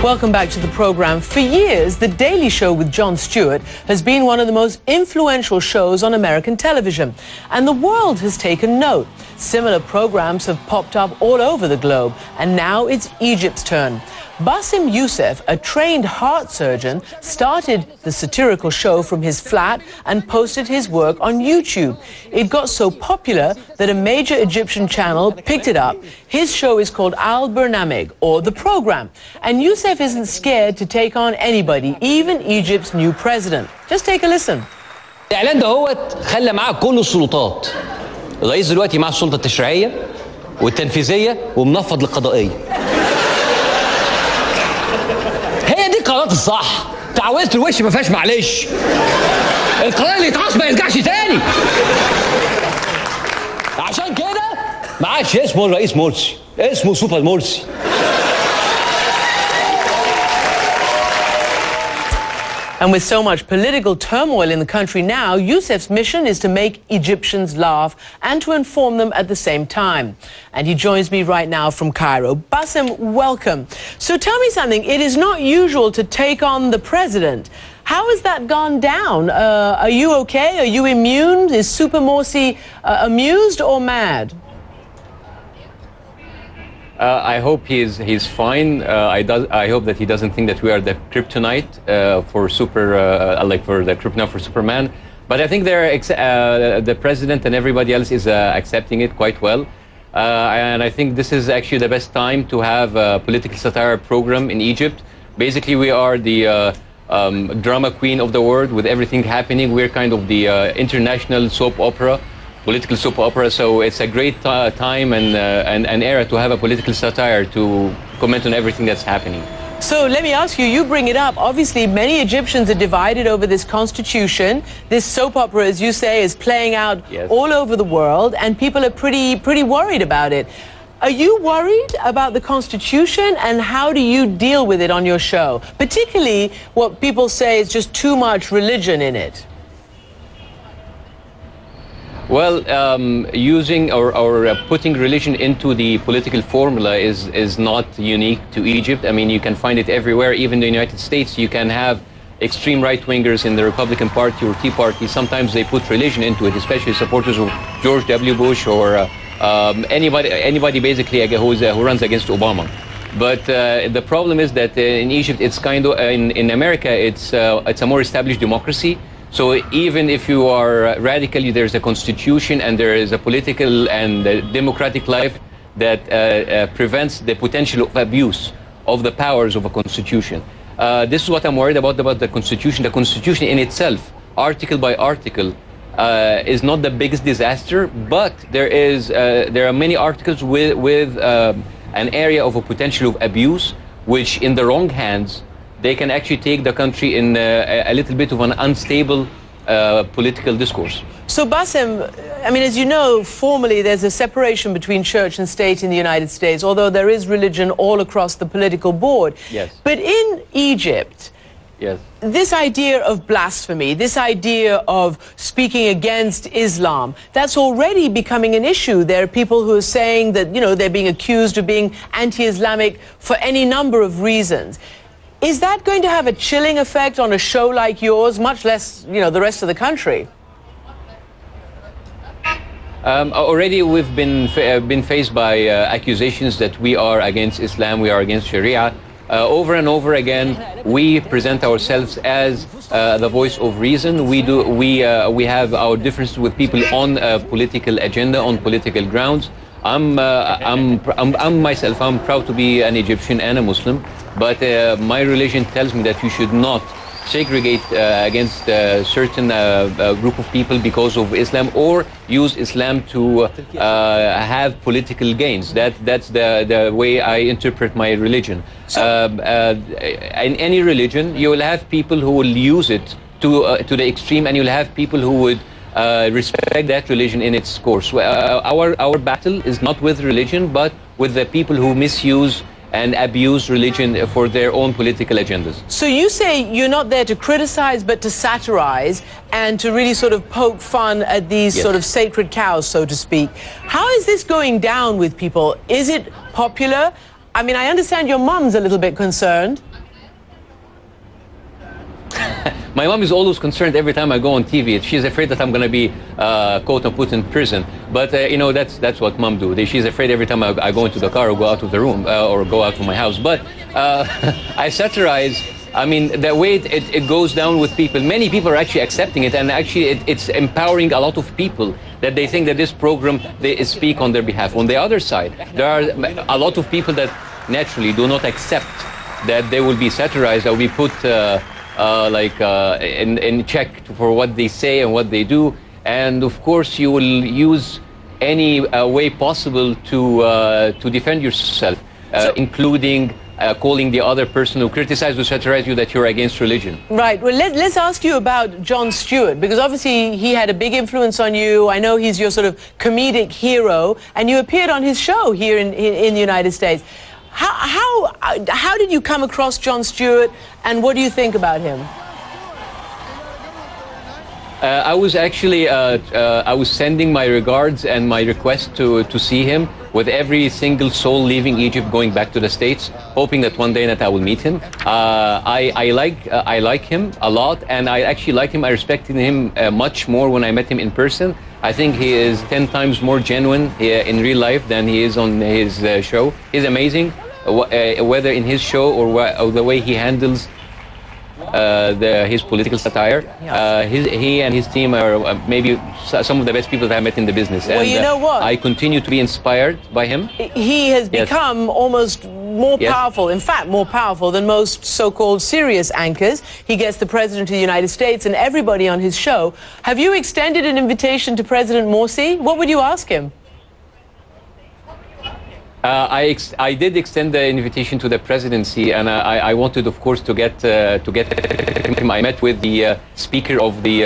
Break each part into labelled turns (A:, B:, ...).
A: Welcome back to the program. For years, The Daily Show with Jon Stewart has been one of the most influential shows on American television. And the world has taken note. Similar programs have popped up all over the globe. And now it's Egypt's turn. Bاسم Yusuf, a trained heart surgeon, started the satirical show from his flat and posted his work on YouTube. It got so popular that a major Egyptian channel picked it up. His show is called Al-Barnamij, or The Program. And Yusuf isn't scared to take on anybody, even Egypt's new president. Just take a listen.
B: الإعلان ده هو خلى معاه كل السلطات. الرئيس دلوقتي معاه السلطة التشريعية والتنفيذية ومنفض للقضائية. هي دي قرارات الصح. تعويضة الوش ما فيهاش معلش. القرار اللي يتعاص ما يرجعش تاني. عشان كده ما عادش اسمه الرئيس مرسي، اسمه سوبر مرسي.
A: And with so much political turmoil in the country now, Yusuf's mission is to make Egyptians laugh and to inform them at the same time. And he joins me right now from Cairo. Bاسم, welcome. So tell me something. It is not usual to take on the president. How has that gone down? Are you okay? Are you immune? Is Super Morsi amused or mad?
C: I hope he's fine. I hope that he doesn't think that we are the kryptonite for the kryptonite for Superman. But I think the president and everybody else is accepting it quite well. And I think this is actually the best time to have a political satire program in Egypt. Basically, we are the drama queen of the world with everything happening. We're kind of the international soap opera. Political soap opera, so it's a great time and an era to have a political satire to comment on everything that's happening.
A: So let me ask you, you bring it up. Obviously, many Egyptians are divided over this constitution. This soap opera, as you say, is playing out all over the world, and people are pretty worried about it. Are you worried about the constitution, and how do you deal with it on your show? Particularly what people say is just too much religion in it.
C: Well, using or putting religion into the political formula is not unique to Egypt. I mean, you can find it everywhere. Even in the United States, you can have extreme right-wingers in the Republican Party or Tea Party. Sometimes they put religion into it, especially supporters of George W. Bush or anybody basically who runs against Obama. But the problem is that in Egypt, it's kind of in America, it's a more established democracy. So even if you are radical, there's a constitution and there is a political and democratic life that prevents the potential of abuse of the powers of a constitution. This is what I'm worried about the constitution. The constitution in itself, article by article, is not the biggest disaster, but there are many articles with an area of a potential of abuse, which in the wrong hands, they can actually take the country in a little bit of an unstable political discourse.
A: So, Bاسم, I mean, as you know, formally there's a separation between church and state in the United States, although there is religion all across the political board.
C: Yes.
A: But in Egypt, this idea of blasphemy, this idea of speaking against Islam, that's already becoming an issue. There are people who are saying that, you know, they're being accused of being anti-Islamic for any number of reasons. Is that going to have a chilling effect on a show like yours, much less, you know, the rest of the country?
C: Already we've been faced by accusations that we are against Islam, we are against Sharia. Over and over again, we present ourselves as the voice of reason. We have our differences with people on a political agenda, on political grounds. I'm myself, I'm proud to be an Egyptian and a Muslim, but my religion tells me that you should not segregate against a certain group of people because of Islam or use Islam to have political gains. That's the way I interpret my religion. In any religion, you will have people who will use it to the extreme, and you'll have people who would respect that religion in its course. Our battle is not with religion, but with the people who misuse and abuse religion for their own political agendas.
A: So you say you're not there to criticize, but to satirize and to really sort of poke fun at these sort of sacred cows, so to speak. How is this going down with people? Is it popular? I mean, I understand your mum's a little bit concerned.
C: My mom is always concerned every time I go on TV. She's afraid that I'm going to be quote unquote put in prison. But you know, that's what mom do. She's afraid every time I go into the car or go out of the room or go out of my house. But I satirize. I mean, the way it goes down with people, many people are actually accepting it, and actually it's empowering a lot of people that they think that this program, they speak on their behalf. On the other side, there are a lot of people that naturally do not accept that they will be satirized, or be put in check for what they say and what they do. And of course, you will use any way possible to defend yourself, including calling the other person who criticized or satirized you that you're against religion.
A: Right. Well, let's ask you about Jon Stewart, because obviously he had a big influence on you. I know he's your sort of comedic hero, and you appeared on his show here in the United States. How did you come across Jon Stewart, and what do you think about him?
C: I was actually I was sending my regards and my request to see him with every single soul leaving Egypt, going back to the States, hoping that one day that I will meet him. I like him a lot, and I actually like him. I respected him much more when I met him in person. I think he is 10 times more genuine in real life than he is on his show. He's amazing, whether in his show or the way he handles his political satire. He and his team are maybe some of the best people that I met in the business.
A: Well,
C: and,
A: you know what?
C: I continue to be inspired by him.
A: He has become almost more powerful, in fact, more powerful than most so-called serious anchors. He gets the President of the United States and everybody on his show. Have you extended an invitation to President Morsi? What would you ask him?
C: I did extend the invitation to the presidency, and I wanted, of course, to get him. I met with the Speaker of the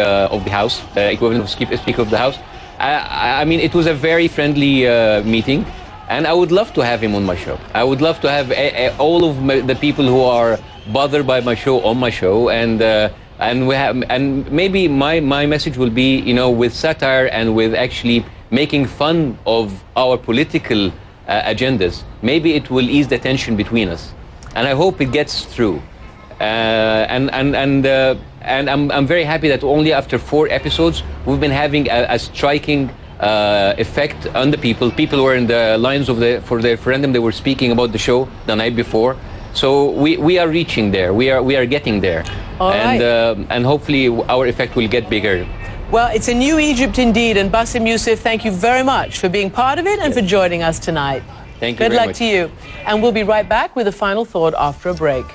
C: House, equivalent of Speaker of the House. I mean, it was a very friendly meeting, and I would love to have him on my show. I would love to have all of the people who are bothered by my show on my show, and maybe my message will be, you know, with satire and with actually making fun of our political agendas. Maybe it will ease the tension between us, and I hope it gets through. And I'm very happy that only after 4 episodes we've been having a striking effect on the people. People were in the lines for the referendum. They were speaking about the show the night before. So we are reaching there. We are getting there.
A: All right.
C: And hopefully our effect will get bigger.
A: Well, it's a new Egypt indeed, and Baasim Yousef, thank you very much for being part of it and for joining us tonight.
C: Thank you
A: very much.
C: Good
A: luck to you. And we'll be right back with a final thought after a break.